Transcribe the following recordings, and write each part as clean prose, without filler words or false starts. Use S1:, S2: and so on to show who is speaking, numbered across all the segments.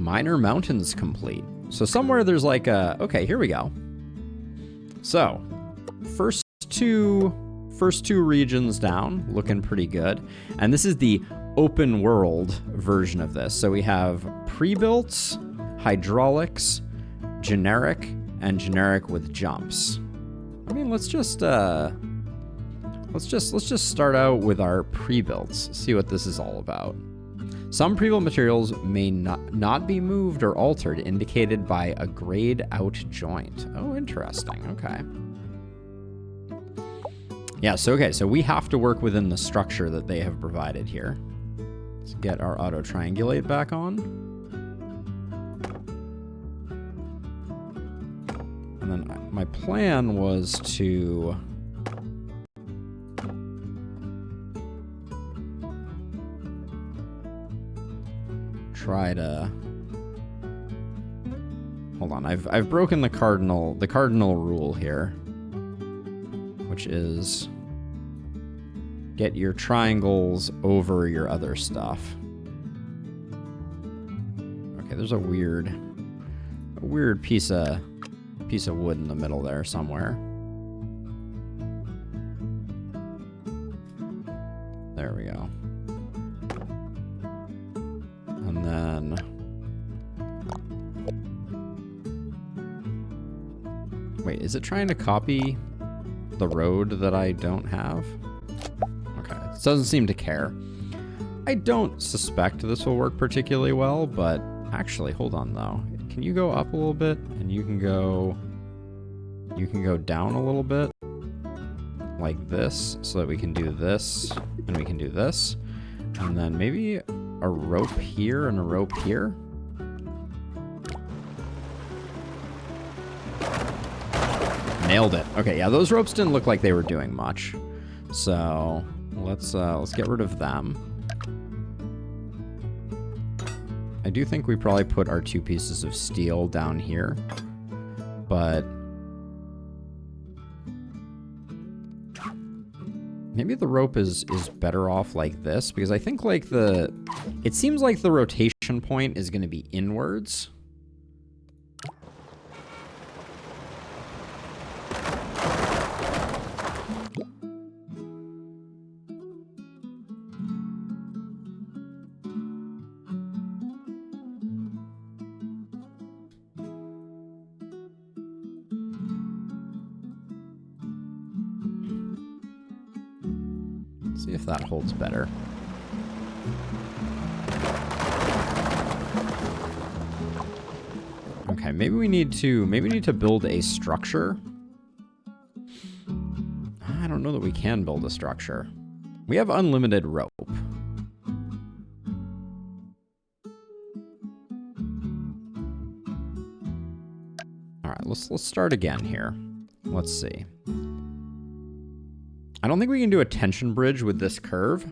S1: minor mountains complete. So somewhere there's like a, okay, here we go. So first two regions down, looking pretty good. And this is the open world version of this. So we have pre-built, hydraulics, generic, and generic with jumps. I mean, let's just start out with our pre-builts, see what this is all about. Some pre-built materials may not be moved or altered, indicated by a grayed out joint. Oh, interesting. Okay. Yeah, so okay, so we have to work within the structure that they have provided here. Let's get our auto triangulate back on. And then my plan was to try to, hold on, I've broken the cardinal rule here, which is get your triangles over your other stuff. Okay, there's a weird piece of wood in the middle there somewhere. There we go. And then wait, is it trying to copy the road that I don't have? Okay, it doesn't seem to care. I don't suspect this will work particularly well, but actually, hold on though. Can you go up a little bit? And you can go down a little bit like this so that we can do this and we can do this. And then maybe a rope here and a rope here. Nailed it. Okay, yeah, those ropes didn't look like they were doing much. So let's get rid of them. I do think we probably put our 2 pieces of steel down here, but maybe the rope is better off like this, because I think like it seems like the rotation point is going to be inwards. See if that holds better. Okay, maybe we need to build a structure. I don't know that we can build a structure. We have unlimited rope. All right, let's start again here. Let's see. I don't think we can do a tension bridge with this curve.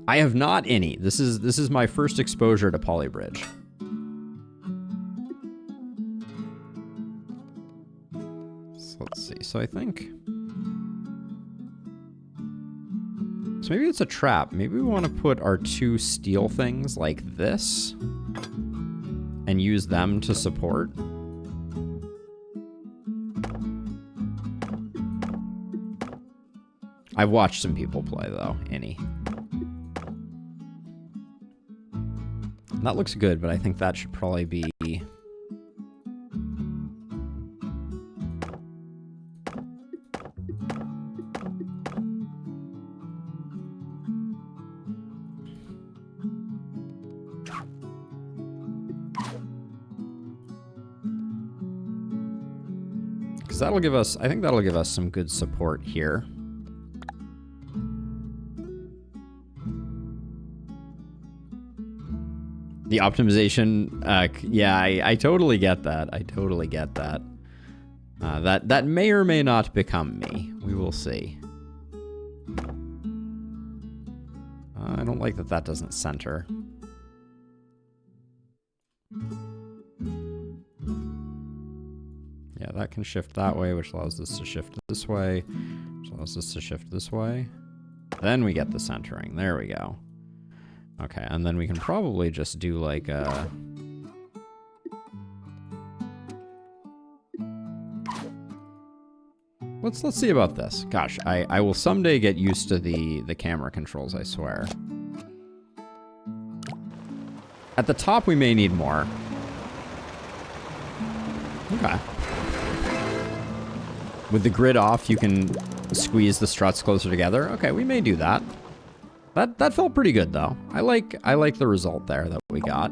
S1: I have not any. This is my first exposure to polybridge. So let's see. So I think, so maybe it's a trap. Maybe we want to put our 2 steel things like this and use them to support. I've watched some people play, though, any. That looks good, but I think that should probably be... because that'll give us, I think that'll give us some good support here. The optimization, yeah, I totally get that. I totally get that. That may or may not become me. We will see. I don't like that that doesn't center. Yeah, that can shift that way, which allows this to shift this way, which allows this to shift this way. Then we get the centering. There we go. Okay, and then we can probably just do like a Let's see about this. Gosh, I will someday get used to the camera controls, I swear. At the top, we may need more. Okay. With the grid off, you can squeeze the struts closer together. Okay, we may do that. That felt pretty good though. I like the result there that we got.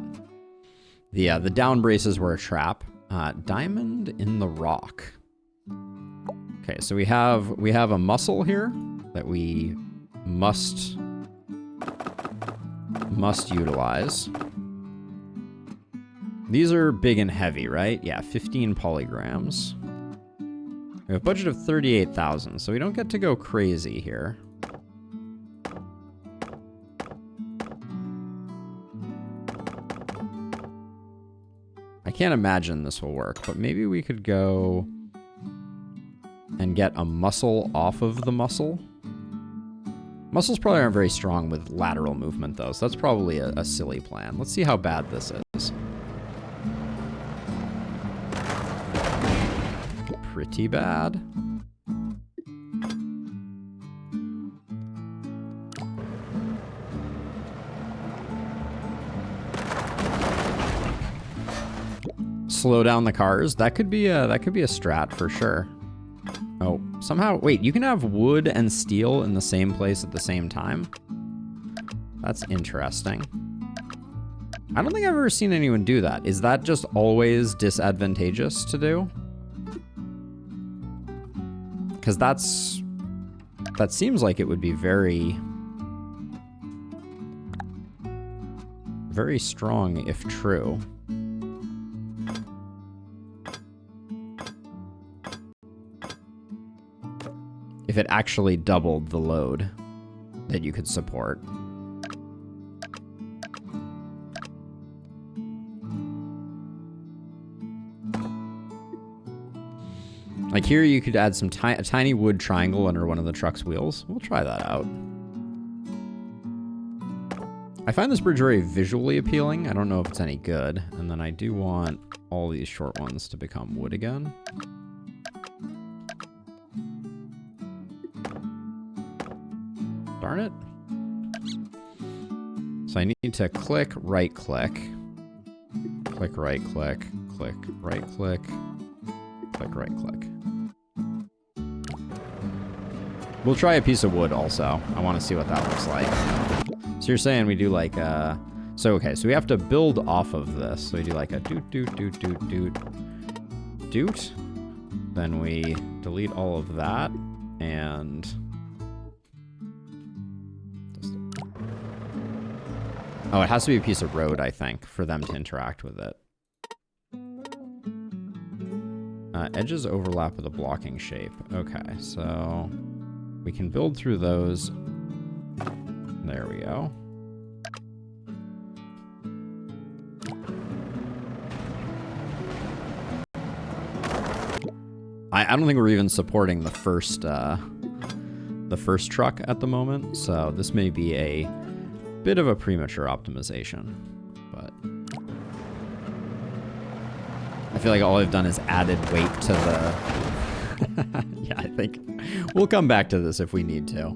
S1: The down braces were a trap. Diamond in the rock. Okay, so we have a muscle here that we must utilize. These are big and heavy, right? Yeah, 15 polygrams. We have a budget of 38,000, so we don't get to go crazy here. I can't imagine this will work, but maybe we could go and get a muscle off of the muscle. Muscles probably aren't very strong with lateral movement, though, so that's probably a silly plan. Let's see how bad this is. Pretty bad. Slow down the cars. That could be a strat for sure. Oh, somehow, wait, you can have wood and steel in the same place at the same time? That's interesting. I don't think I've ever seen anyone do that. Is that just always disadvantageous to do? Because that seems like it would be very, very strong if true. If it actually doubled the load that you could support. Like here you could add some a tiny wood triangle under one of the truck's wheels. We'll try that out. I find this bridge very visually appealing. I don't know if it's any good. And then I do want all these short ones to become wood again. Darn it. So I need to click, right click, click, right click, click, right click, click, right click. We'll try a piece of wood also. I want to see what that looks like. So you're saying we do like so okay, so we have to build off of this. So we do like a doot, doot, doot, doot, doot, doot. Then we delete all of that and oh, it has to be a piece of road, I think, for them to interact with it. Edges overlap with a blocking shape. Okay, so we can build through those. There we go. I don't think we're even supporting the first truck at the moment, so this may be a bit of a premature optimization, but I feel like all I've done is added weight to the... Yeah, I think we'll come back to this if we need to.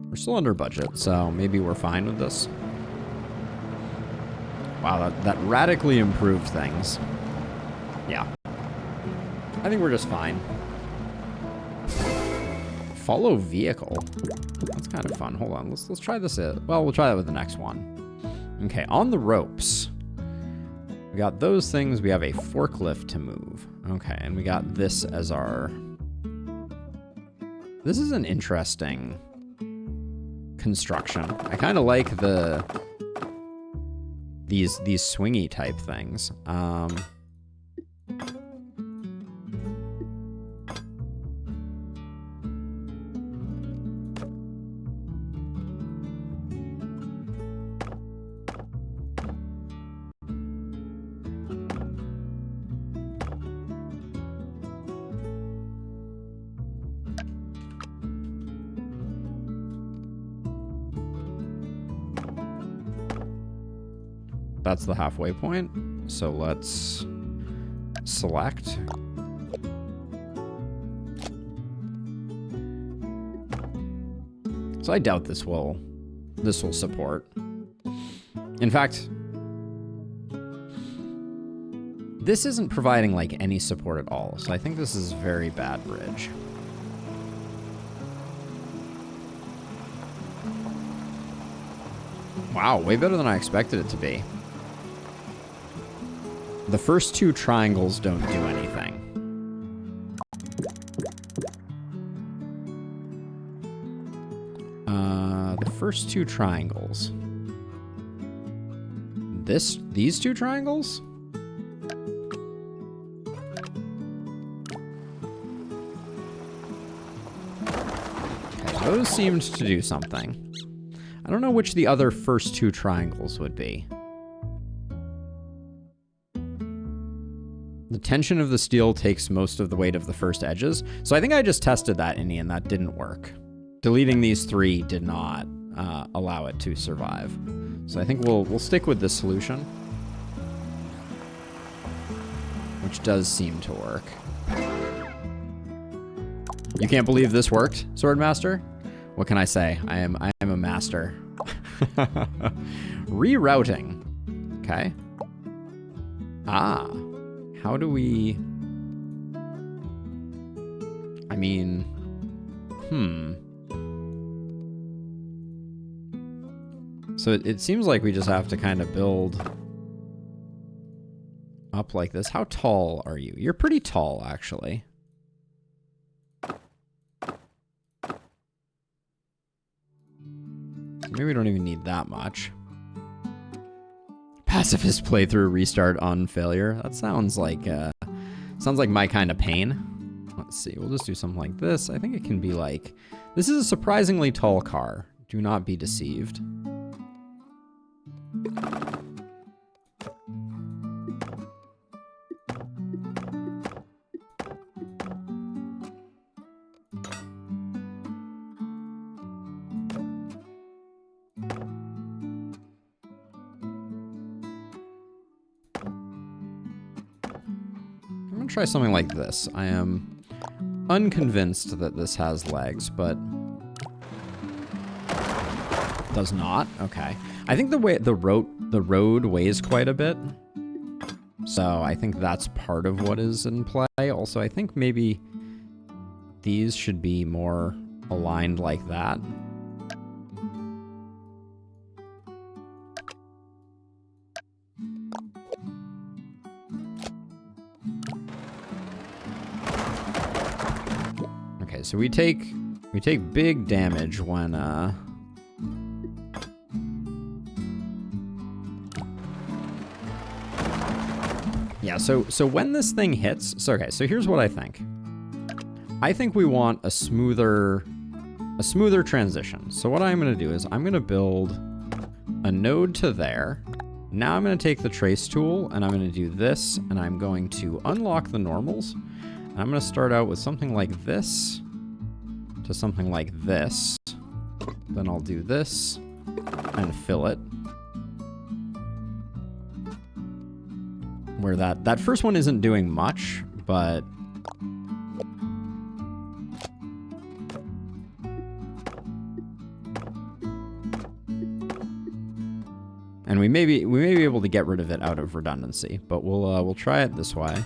S1: We're still under budget, so maybe we're fine with this. Wow, that radically improved things. Yeah. I think we're just fine. Follow vehicle. That's kind of fun. Hold on. Let's try this. Well, we'll try that with the next one. Okay, on the ropes. We got those things. We have a forklift to move. Okay, and we got this as our... This is an interesting construction. I kind of like these swingy type things. That's the halfway point. So let's select. So I doubt this will support. In fact, this isn't providing like any support at all. So I think this is very bad bridge. Wow, way better than I expected it to be. The first two triangles don't do anything. The first two triangles. These two triangles? Okay, those seemed to do something. I don't know which the other first two triangles would be. The tension of the steel takes most of the weight of the first edges. So I think I just tested that, Indy, and that didn't work. Deleting these three did not allow it to survive. So I think we'll stick with this solution, which does seem to work. You can't believe this worked, Swordmaster? What can I say? I am a master. Rerouting. Okay. Ah. How do we... I mean... So it seems like we just have to kind of build up like this. How tall are you? You're pretty tall, actually. Maybe we don't even need that much. Pacifist playthrough restart on failure. That sounds like my kind of pain. Let's see. We'll just do something like this. I think it can be like, this is a surprisingly tall car. Do not be deceived. Try something like this. I am unconvinced that this has legs, but does not. Okay. I think the road weighs quite a bit. So I think that's part of what is in play. Also, I think maybe these should be more aligned like that. So we take big damage when yeah, so when this thing hits, so okay, so here's what I think. I think we want a smoother transition. So what I'm going to do is I'm going to build a node to there. Now I'm going to take the trace tool and I'm going to do this, and I'm going to unlock the normals. And I'm going to start out with something like this to something like this. Then I'll do this and fill it. Where that first one isn't doing much, but and we may be able to get rid of it out of redundancy, but we'll try it this way.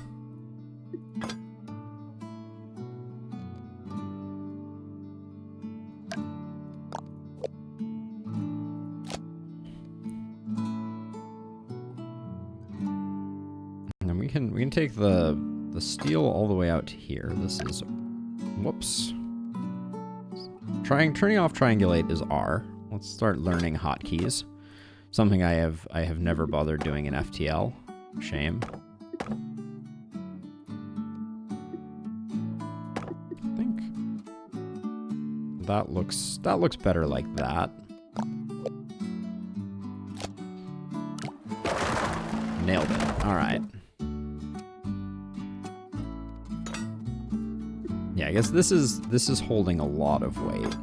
S1: We can take the steel all the way out to here. This is, whoops. Turning off triangulate is R. Let's start learning hotkeys. Something I have never bothered doing in FTL. Shame. I think that looks better like that. Nailed it. All right. Yeah, I guess this is holding a lot of weight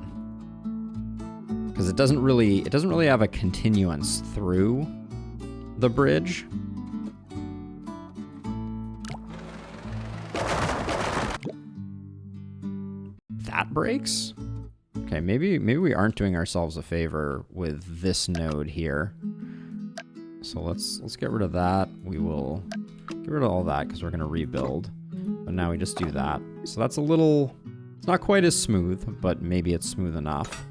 S1: because it doesn't really have a continuance through the bridge. That breaks? Okay, maybe we aren't doing ourselves a favor with this node here. So let's get rid of that. We will get rid of all that because we're going to rebuild. But now we just do that. So that's a little... It's not quite as smooth, but maybe it's smooth enough.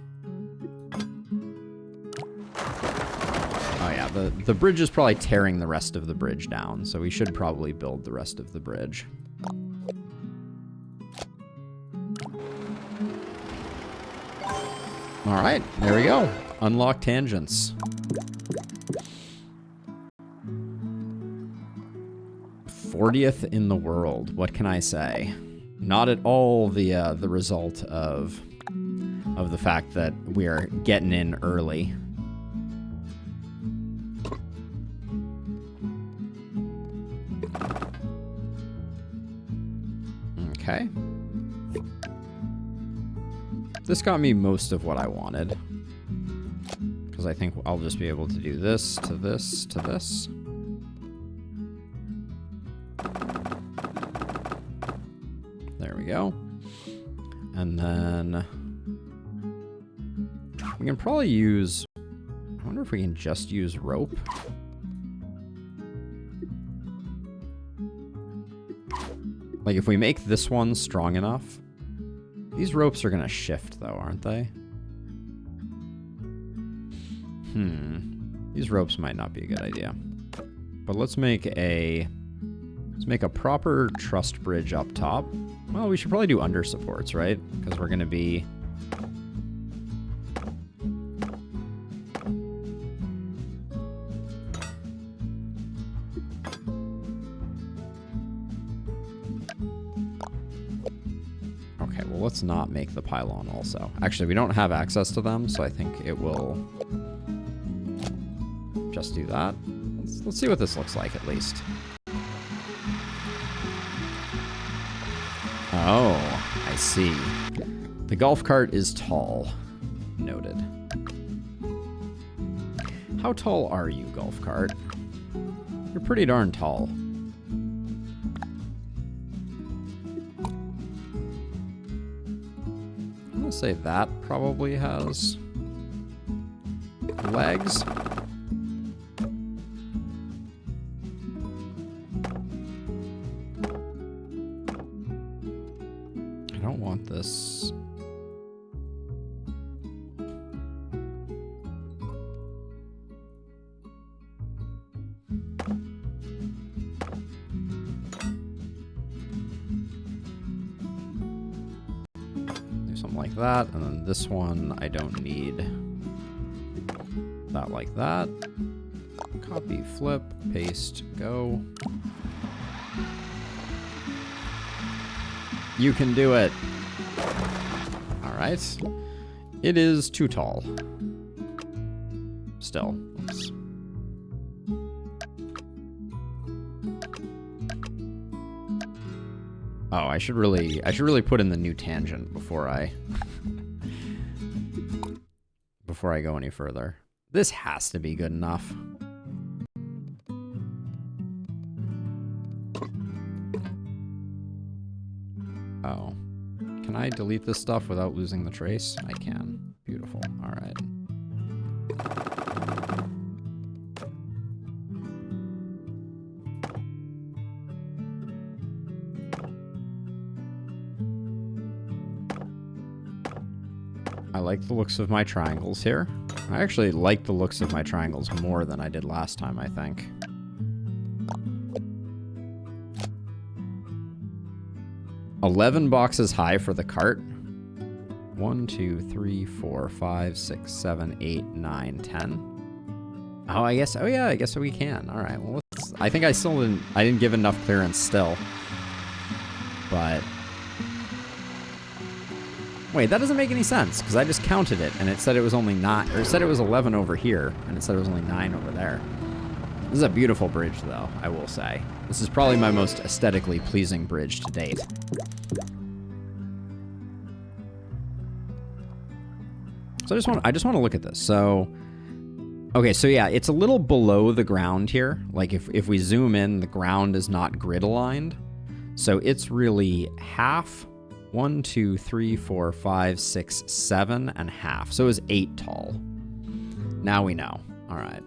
S1: Oh yeah, the bridge is probably tearing the rest of the bridge down, so we should probably build the rest of the bridge. All right, there we go. Unlock tangents. 40th in the world. What can I say? Not at all the result of the fact that we are getting in early. Okay. This got me most of what I wanted. Because I think I'll just be able to do this to this to this. There we go. And then we can probably use... I wonder if we can just use rope. Like if we make this one strong enough... These ropes are going to shift though, aren't they? These ropes might not be a good idea. But let's make a proper trussed bridge up top. Well, we should probably do under supports, right? Because we're going to be... Okay, well, let's not make the pylon also. Actually, we don't have access to them, so I think it will just do that. Let's see what this looks like, at least. Oh, I see. The golf cart is tall. Noted. How tall are you, golf cart? You're pretty darn tall. I'm gonna say that probably has legs. I don't want this. Do something like that, and then this one I don't need that like that. Copy, flip, paste, go. You can do it. All right. It is too tall. Still. Oops. Oh, I should really put in the new tangent before I go any further. This has to be good enough. Oh. Can I delete this stuff without losing the trace? I can. Beautiful. All right. I like the looks of my triangles here. I actually like the looks of my triangles more than I did last time, I think. 11 boxes high for the cart. 1, 2, 3, 4, 5, 6, 7, 8, 9, 10. Oh, I guess. Oh yeah, I guess we can. All right. Well, let's. I think I didn't give enough clearance still. But wait, that doesn't make any sense because I just counted it and it said it was only 9, or it said it was 11 over here and it said it was only 9 over there. This is a beautiful bridge, though, I will say. This is probably my most aesthetically pleasing bridge to date. So I just want to look at this. So Okay, so yeah, it's a little below the ground here. Like if we zoom in, the ground is not grid aligned. So it's really half, 1, 2, 3, 4, 5, 6, 7 and half. So it was 8 tall. Now we know. All right.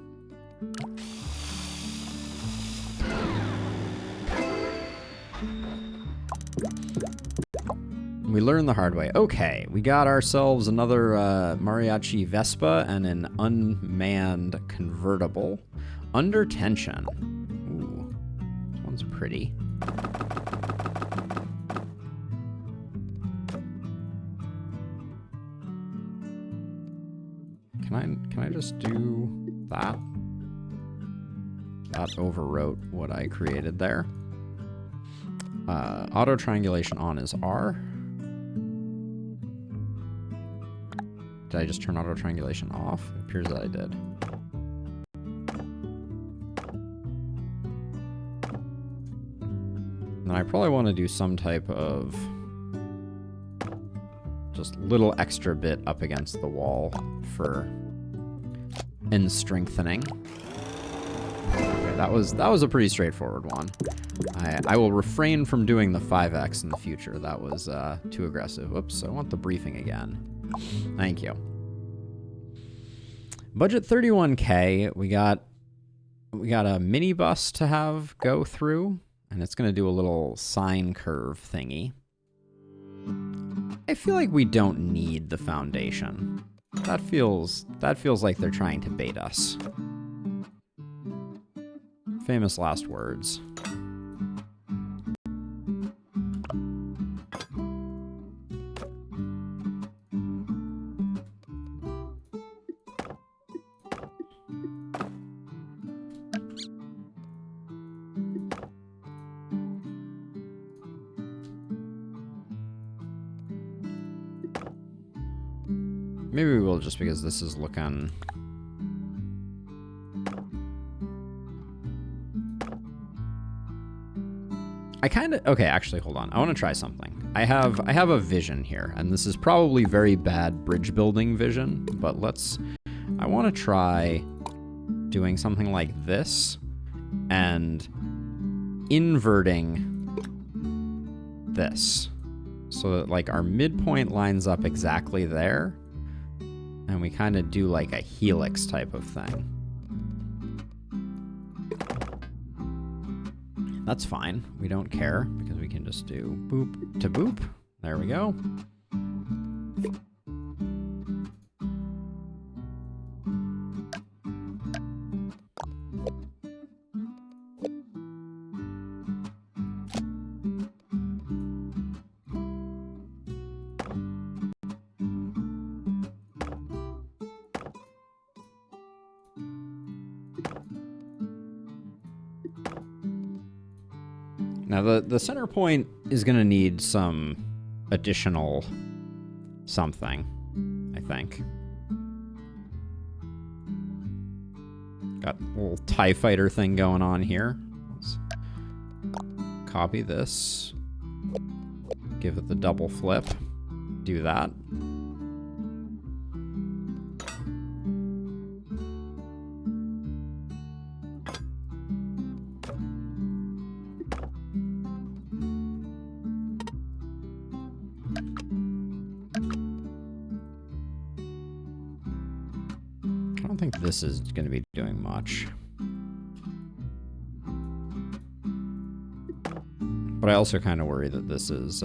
S1: We learned the hard way. Okay, we got ourselves another mariachi Vespa and an unmanned convertible. Under tension. Ooh, this one's pretty. Can I just do that? That overwrote what I created there. Auto triangulation on is R. Did I just turn auto triangulation off? It appears that I did. And I probably want to do some type of just little extra bit up against the wall for end strengthening. Okay, that was a pretty straightforward one. I will refrain from doing the 5x in the future. That was too aggressive. Oops, I want the briefing again. Thank you. Budget 31K. We got a minibus to have go through, and it's going to do a little sine curve thingy. I feel like we don't need the foundation. That feels like they're trying to bait us. Famous last words. Maybe we will, just because this is looking... Okay, actually, hold on. I want to try something. I have a vision here, and this is probably very bad bridge building vision, but I want to try doing something like this and inverting this so that like our midpoint lines up exactly there. And we kind of do like a helix type of thing. That's fine. We don't care because we can just do boop to boop. There we go. Now the center point is going to need some additional something, I think. Got a little TIE fighter thing going on here. Let's copy this. Give it the double flip. Do that. I don't think this is going to be doing much. But I also kind of worry that this is,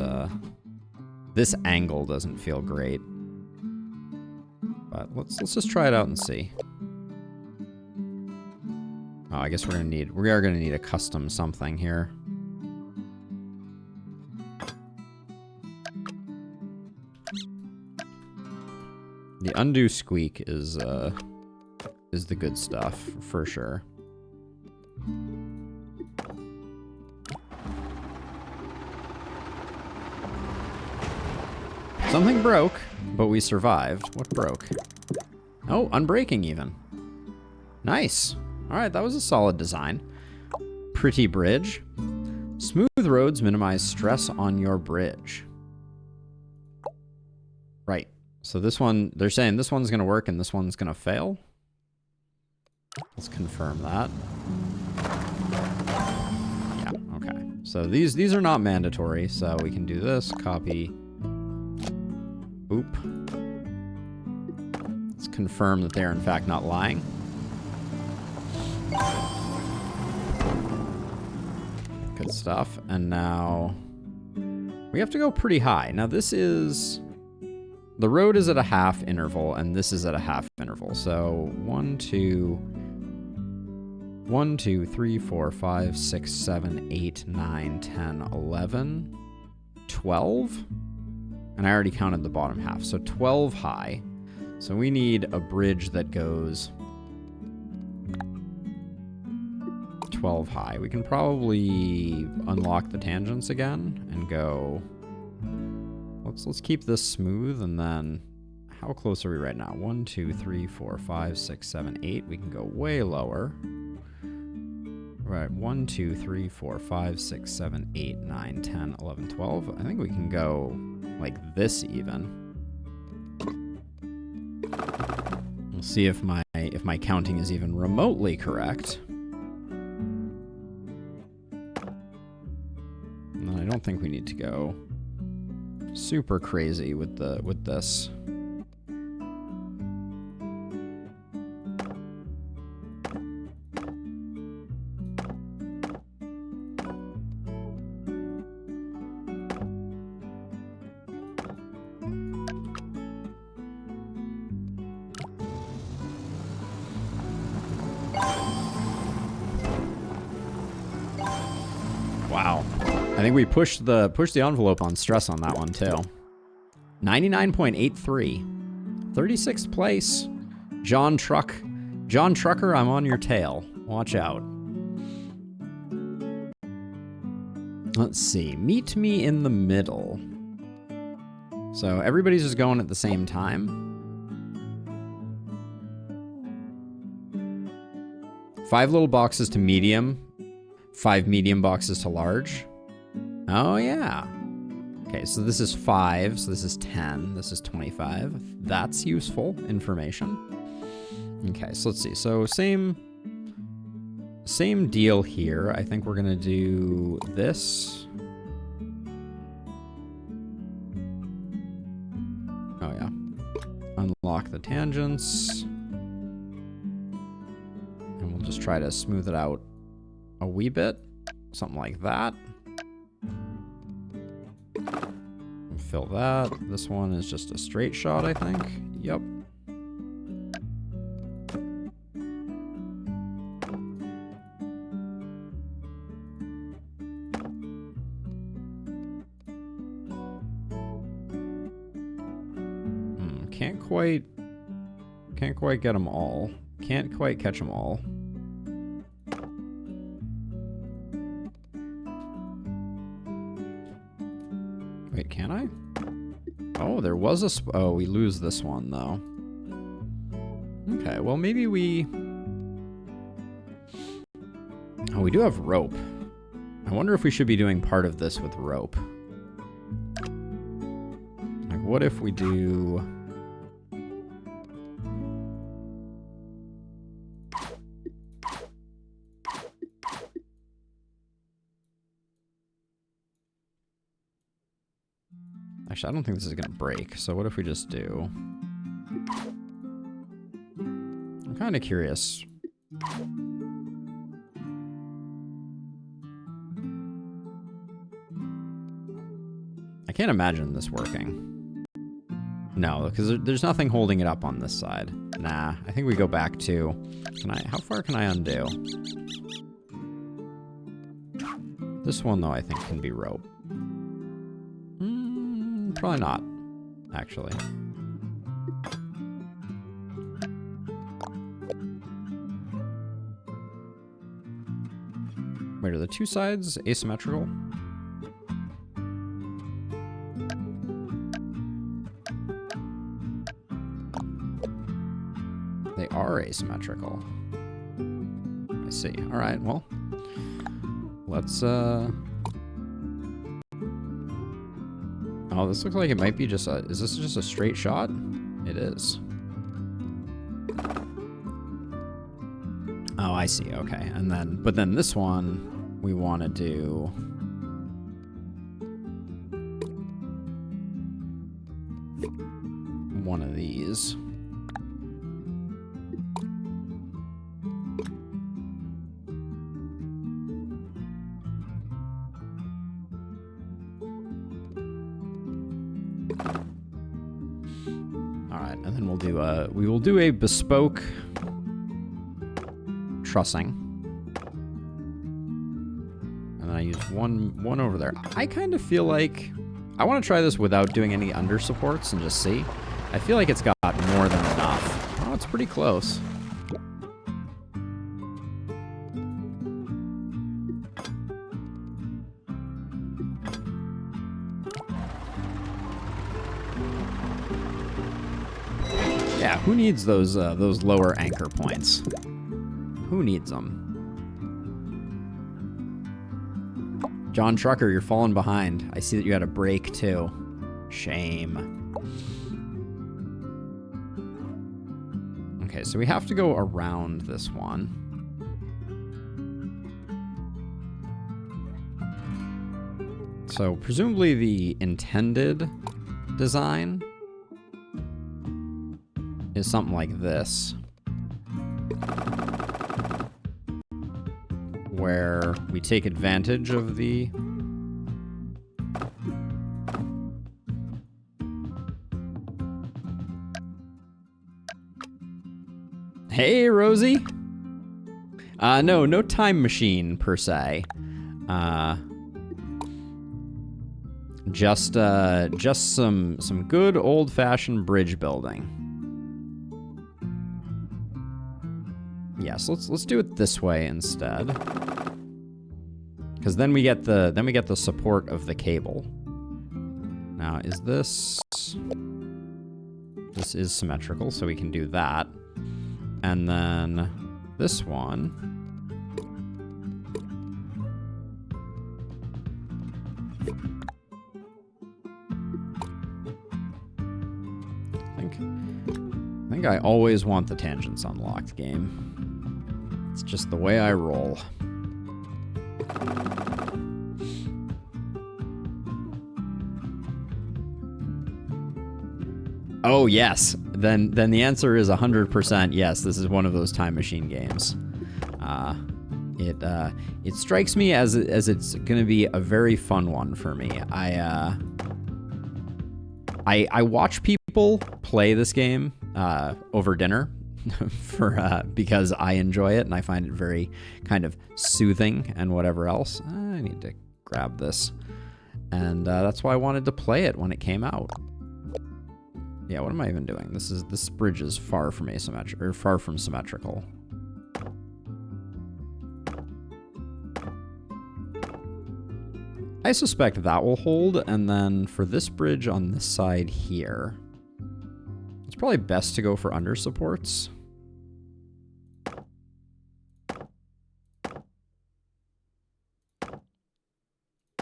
S1: this angle doesn't feel great. But let's just try it out and see. Oh, I guess we are gonna need a custom something here. The undo squeak is the good stuff for sure. Something broke, but we survived. What broke? Oh, unbreaking even. Nice. All right, that was a solid design. Pretty bridge. Smooth roads minimize stress on your bridge. Right. So this one, they're saying this one's going to work and this one's going to fail. Let's confirm that. Yeah, okay. So these are not mandatory, so we can do this, copy. Boop. Let's confirm that they're in fact not lying. Good stuff. And now we have to go pretty high. Now this is... The road is at a half interval, and this is at a half interval. So 1, 2, 3, 4, 5, 6, 7, 8, 9, 10, 11, 12. And I already counted the bottom half. So 12 high. So we need a bridge that goes 12 high. We can probably unlock the tangents again and go... Let's keep this smooth, and then how close are we right now? 1, 2, 3, 4, 5, 6, 7, 8. We can go way lower. Right, 1, 2, 3, 4, 5, 6, 7, 8, 9, 10, 11, 12. I think we can go like this even. We'll see if my counting is even remotely correct. And I don't think we need to go super crazy with this. Wow. I think we pushed the envelope on stress on that one too. 99.83. 36th place. John Trucker, I'm on your tail. Watch out. Let's see. Meet me in the middle. So everybody's just going at the same time. 5 little boxes to medium. 5 medium boxes to large. Oh, yeah. Okay, so this is 5, so this is 10, this is 25. That's useful information. Okay, so let's see. So same deal here. I think we're gonna do this. Oh yeah. Unlock the tangents. And we'll just try to smooth it out a wee bit. Something like that. Fill that. This one is just a straight shot, I think. Yep. Can't quite get them all. Can't quite catch them all. Wait, can I? Oh, there was a oh, we lose this one, though. Okay, well, maybe we... Oh, we do have rope. I wonder if we should be doing part of this with rope. Like, what if we do... Actually, I don't think this is going to break, so what if we just do... I'm kind of curious. I can't imagine this working. No, because there's nothing holding it up on this side. Nah, I think we go back to... How far can I undo? This one, though, I think can be rope. Probably not, actually. Wait, are the two sides asymmetrical? They are asymmetrical. I see. All right, well, let's, Oh, this looks like it might be just a... Is this just a straight shot? It is. I see. Okay. And then, but then this one, we want to do... one of these. All right, and then we will do a bespoke trussing. And then I use one over there. I kind of feel like I want to try this without doing any under supports and just see. I feel like it's got more than enough. Oh, it's pretty close. Yeah, who needs those lower anchor points? Who needs them? John Trucker, you're falling behind. I see that you had a break too. Shame. Okay, so we have to go around this one. So presumably the intended design is something like this, where we take advantage of the Hey, Rosie. No time machine per se. Just some good old-fashioned bridge building. Yes, let's do it this way instead. Because then we get the support of the cable. Now, this is symmetrical, so we can do that. And then this one, I think I always want the tangents unlocked, game. It's just the way I roll. Oh, yes. Then the answer is 100% yes. This is one of those time machine games. It strikes me as it's going to be a very fun one for me. I watch people play this game over dinner because I enjoy it and I find it very kind of soothing and whatever else. I need to grab this, and that's why I wanted to play it when it came out. Yeah, what am I even doing? This bridge is far from asymmetrical, or far from symmetrical. I suspect that will hold, and then for this bridge on this side here, it's probably best to go for under supports.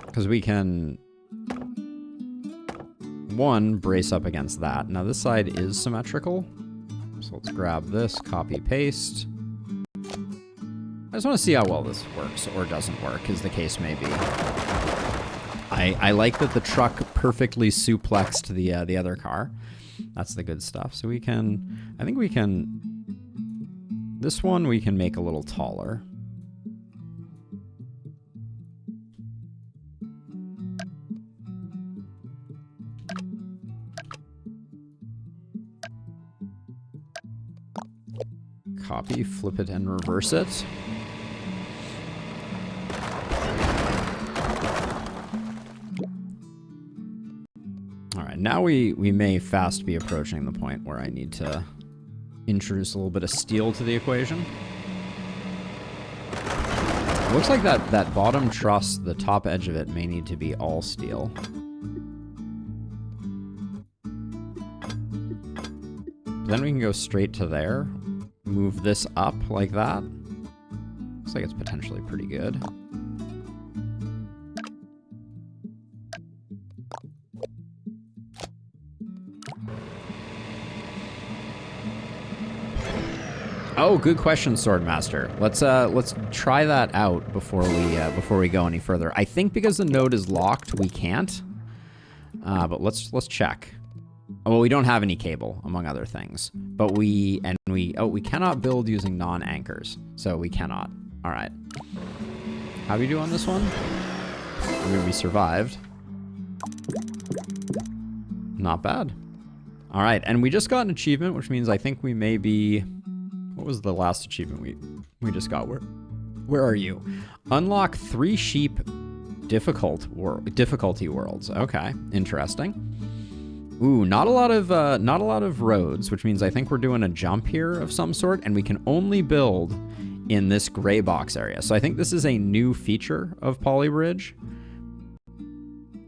S1: Because we can... one, brace up against that. Now this side is symmetrical, so let's grab this, copy, paste. I just want to see how well this works or doesn't work, as the case may be. I like that the truck perfectly suplexed the other car. That's the good stuff. So we can, I think we can, this one we can make a little taller. Copy, flip it, and reverse it. All right, now we may fast be approaching the point where I need to introduce a little bit of steel to the equation. It looks like that bottom truss, the top edge of it, may need to be all steel. Then we can go straight to there. Move this up like that. Looks like it's potentially pretty good. Oh, good question, Swordmaster. Let's try that out before we go any further. I think because the node is locked, we can't. But let's check. Oh, well, we don't have any cable, among other things. But we cannot build using non-anchors, so we cannot. All right. How do we do on this one? I mean, we survived. Not bad. All right, and we just got an achievement, which means I think we may be... What was the last achievement we just got? Where are you? Unlock 3 sheep difficulty worlds. Okay, interesting. Ooh, not a lot of roads, which means I think we're doing a jump here of some sort, and we can only build in this gray box area. So I think this is a new feature of Polybridge.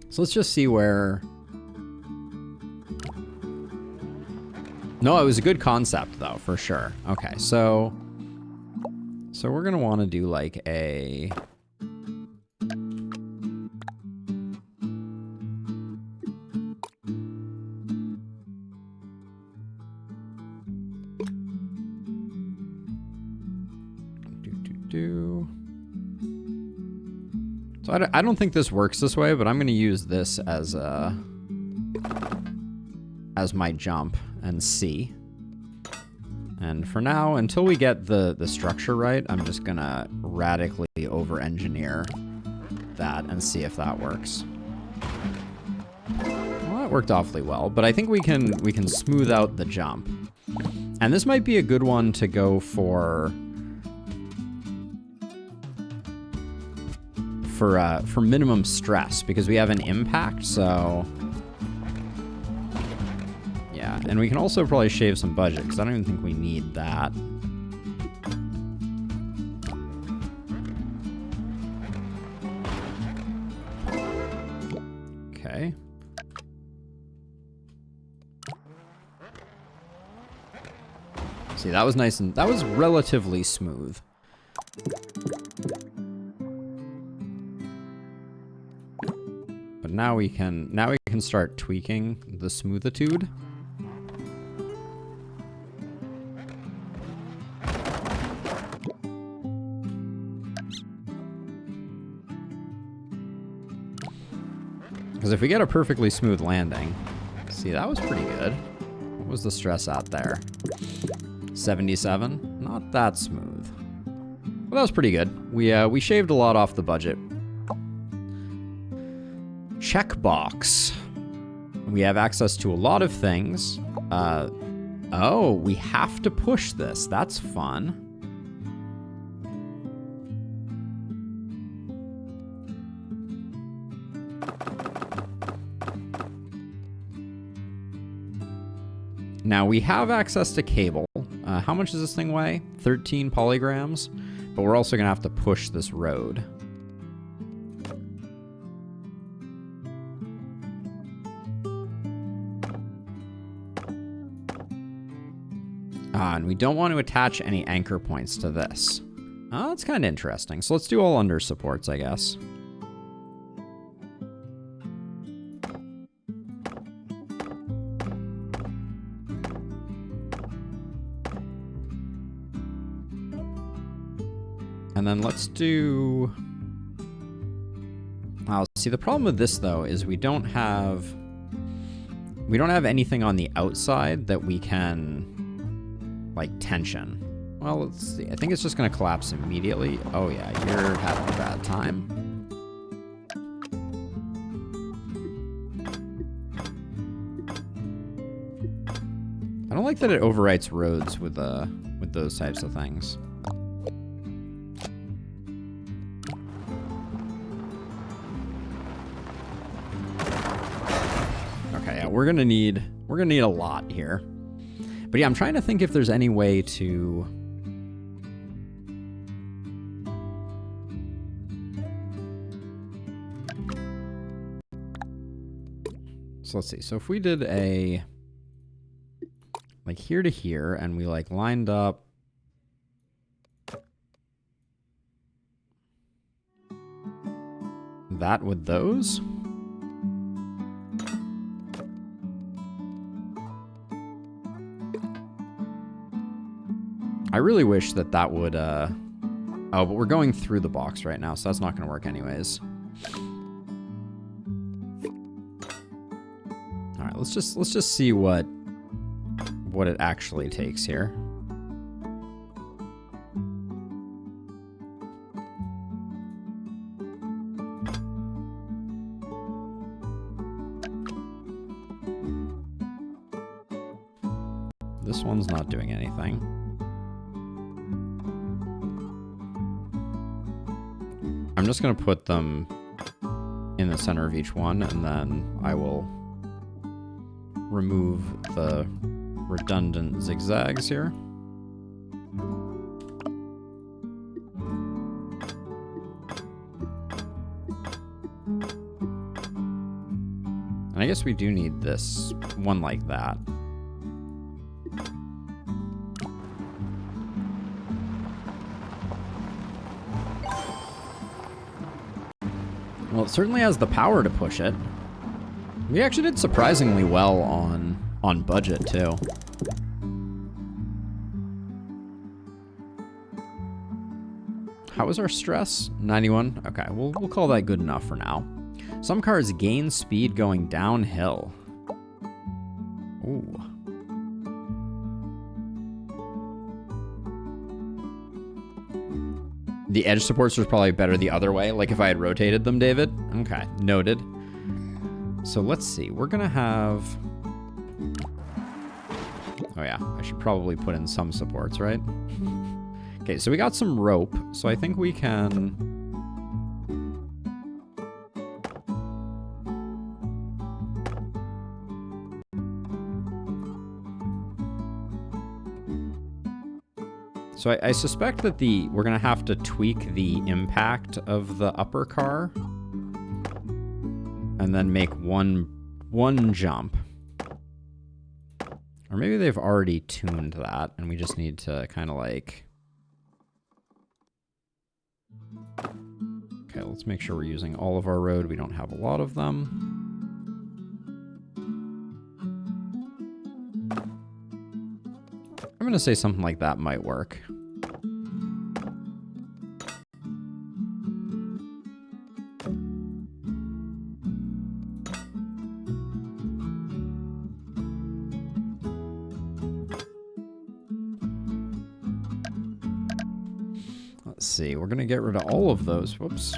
S1: So let's just see where... No, it was a good concept, though, for sure. Okay, so we're going to want to do, like, a... So I don't think this works this way, but I'm going to use this as my jump and see. And for now, until we get the structure right, I'm just going to radically over-engineer that and see if that works. Well, that worked awfully well, but I think we can smooth out the jump. And this might be a good one to go for minimum stress, because we have an impact, so... Yeah, and we can also probably shave some budget, because I don't even think we need that. Okay. See, that was nice, and that was relatively smooth. But now we can start tweaking the smoothitude. Because if we get a perfectly smooth landing, see, that was pretty good. What was the stress out there? 77? Not that smooth. Well, that was pretty good. We shaved a lot off the budget. Checkbox. We have access to a lot of things. Oh, we have to push this. That's fun. Now, we have access to cable. How much does this thing weigh? 13 polygrams. But we're also going to have to push this road. And we don't want to attach any anchor points to this. Oh, that's kind of interesting. So let's do all under supports, I guess. And then let's do... Oh, see, the problem with this, though, is we don't have anything on the outside that we can, like, tension. Well, let's see. I think it's just going to collapse immediately. Oh, yeah, you're having a bad time. I don't like that it overwrites roads with those types of things. We're gonna need a lot here. But yeah, I'm trying to think if there's any way to... So let's see. So if we did a... like here to here, and we like lined up... that with those... I really wish that that would, oh, but we're going through the box right now, so that's not going to work anyways. All right, let's just see what it actually takes here. This one's not doing anything. I'm just going to put them in the center of each one, and then I will remove the redundant zigzags here. And I guess we do need this one like that. Well, it certainly has the power to push it. We actually did surprisingly well on budget, too. How was our stress? 91? Okay, we'll call that good enough for now. Some cars gain speed going downhill. Ooh. The edge supports was probably better the other way, like if I had rotated them, David. Okay, noted. So let's see. We're going to have... Oh yeah, I should probably put in some supports, right? Okay, so we got some rope, so I think we can... So I suspect that we're going to have to tweak the impact of the upper car and then make one jump. Or maybe they've already tuned that and we just need to kind of like... Okay, let's make sure we're using all of our road. We don't have a lot of them. I'm going to say something like that might work. Let's see. We're going to get rid of all of those. Whoops.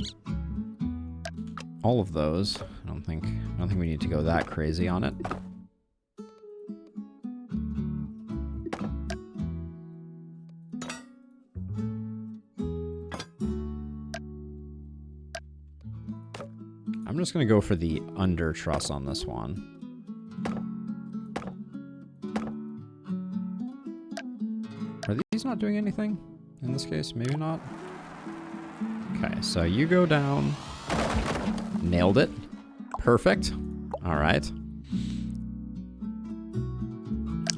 S1: All of those. I don't think we need to go that crazy on it. I'm just going to go for the under truss on this one. Are these not doing anything in this case? Maybe not. Okay, so you go down. Nailed it. Perfect. All right.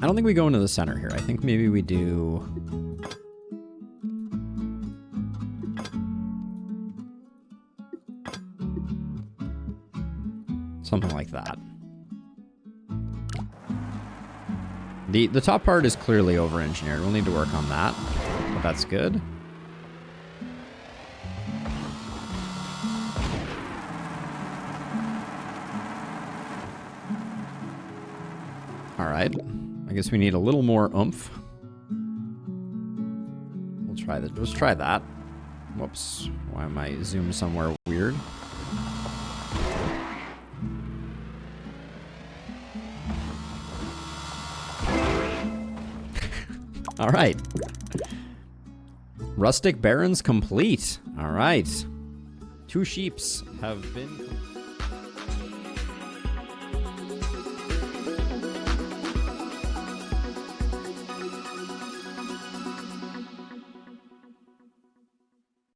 S1: I don't think we go into the center here. I think maybe we do... something like that. The top part is clearly over-engineered. We'll need to work on that, but that's good. All right. I guess we need a little more oomph. We'll try that. Let's try that. Whoops. Why am I zoomed somewhere weird? All right. Rustic Barrens complete. All right. 2 sheeps have been...